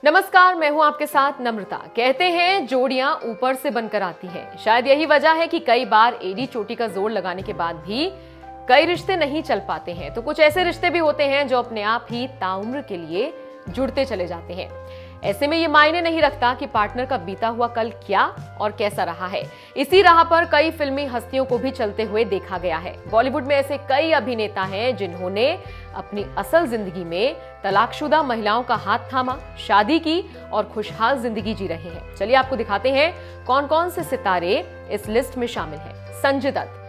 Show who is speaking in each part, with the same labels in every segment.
Speaker 1: नमस्कार, मैं हूं आपके साथ नम्रता। कहते हैं जोड़ियां ऊपर से बनकर आती हैं। शायद यही वजह है कि कई बार एड़ी चोटी का जोर लगाने के बाद भी कई रिश्ते नहीं चल पाते हैं। तो कुछ ऐसे रिश्ते भी होते हैं जो अपने आप ही ताउम्र के लिए जुड़ते चले जाते हैं। ऐसे में ये मायने नहीं रखता कि पार्टनर का बीता हुआ कल क्या और कैसा रहा है। इसी राह पर कई फिल्मी हस्तियों को भी चलते हुए देखा गया है। बॉलीवुड में ऐसे कई अभिनेता हैं जिन्होंने अपनी असल जिंदगी में तलाकशुदा महिलाओं का हाथ थामा, शादी की और खुशहाल जिंदगी जी रहे हैं। चलिए आपको दिखाते हैं कौन कौन से सितारे इस लिस्ट में शामिल हैं। संजय दत्त।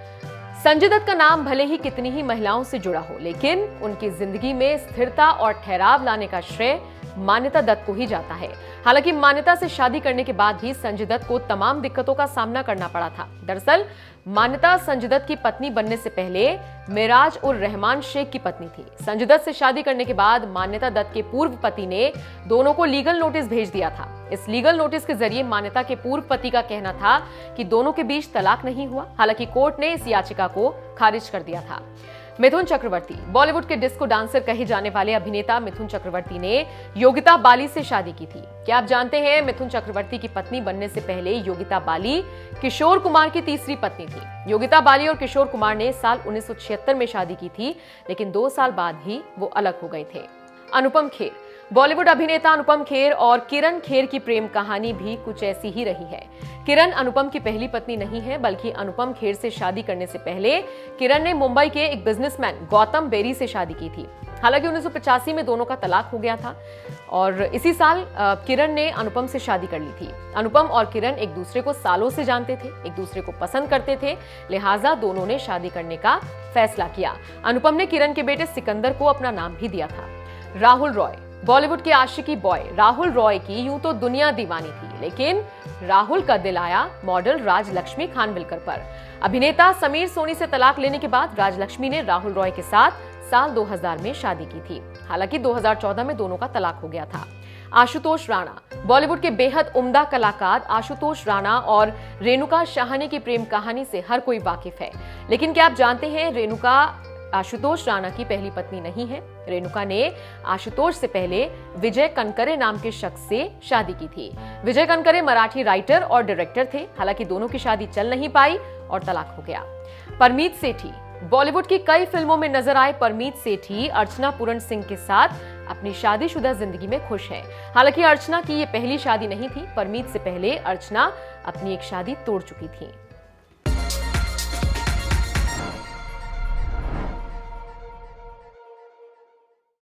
Speaker 1: संजय दत्त का नाम भले ही कितनी ही महिलाओं से जुड़ा हो, लेकिन उनकी जिंदगी में स्थिरता और ठहराव लाने का श्रेय मान्यता दत्त को ही जाता है। हालांकि मान्यता से शादी करने के बाद भी संजय दत्त को तमाम दिक्कतों का सामना करना पड़ा था। दरअसल मान्यता संजय दत्त की पत्नी बनने से पहले मेराज उर रहमान शेख की पत्नी थी। संजय दत्त से शादी करने के बाद मान्यता दत्त के पूर्व पति ने दोनों को लीगल नोटिस भेज दिया था। इस लीगल नोटिस के जरिए मान्यता के पूर्व पति का कहना था कि दोनों के बीच तलाक नहीं हुआ। हालांकि कोर्ट ने इस याचिका को खारिज कर दिया था। मिथुन चक्रवर्ती। बॉलीवुड के डिस्को डांसर कहे जाने वाले अभिनेता मिथुन चक्रवर्ती ने योगिता बाली से शादी की थी। क्या आप जानते हैं, मिथुन चक्रवर्ती की पत्नी बनने से पहले योगिता बाली किशोर कुमार की तीसरी पत्नी थी। योगिता बाली और किशोर कुमार ने साल 1976 में शादी की थी, लेकिन 2 साल बाद ही वो अलग हो गए थे। अनुपम खेर। बॉलीवुड अभिनेता अनुपम खेर और किरण खेर की प्रेम कहानी भी कुछ ऐसी ही रही है। किरण अनुपम की पहली पत्नी नहीं है, बल्कि अनुपम खेर से शादी करने से पहले किरण ने मुंबई के एक बिजनेसमैन गौतम बेरी से शादी की थी। हालांकि 1985 में दोनों का तलाक हो गया था और इसी साल किरण ने अनुपम से शादी कर ली थी। अनुपम और किरण एक दूसरे को सालों से जानते थे, एक दूसरे को पसंद करते थे, लिहाजा दोनों ने शादी करने का फैसला किया। अनुपम ने किरण के बेटे सिकंदर को अपना नाम भी दिया था। राहुल रॉय। बॉलीवुड के आशिकी बॉय राहुल रॉय की यूं तो दुनिया दीवानी थी, लेकिन राहुल का दिल आया मॉडल राजलक्ष्मी खानविलकर पर। अभिनेता समीर सोनी से तलाक लेने के बाद राजलक्ष्मी ने राहुल रॉय के साथ साल 2000 में शादी की थी। हालांकि 2014 में दोनों का तलाक हो गया था। आशुतोष राणा। बॉलीवुड के बेहद उम्दा कलाकार आशुतोष राणा और रेणुका शाहनी की प्रेम कहानी से हर कोई वाकिफ है, लेकिन क्या आप जानते हैं, रेणुका आशुतोष राणा की पहली पत्नी नहीं है। रेणुका ने आशुतोष से पहले विजय कनकरे नाम के शख्स से शादी की थी। विजय कनकरे मराठी राइटर और डायरेक्टर थे। हालांकि दोनों की शादी चल नहीं पाई और तलाक हो गया। परमीत सेठी। बॉलीवुड की कई फिल्मों में नजर आए परमीत सेठी अर्चना पूरन सिंह के साथ अपनी शादीशुदा जिंदगी में खुश हैं। हालांकि अर्चना की ये पहली शादी नहीं थी। परमीत से पहले अर्चना अपनी एक शादी तोड़ चुकी थी।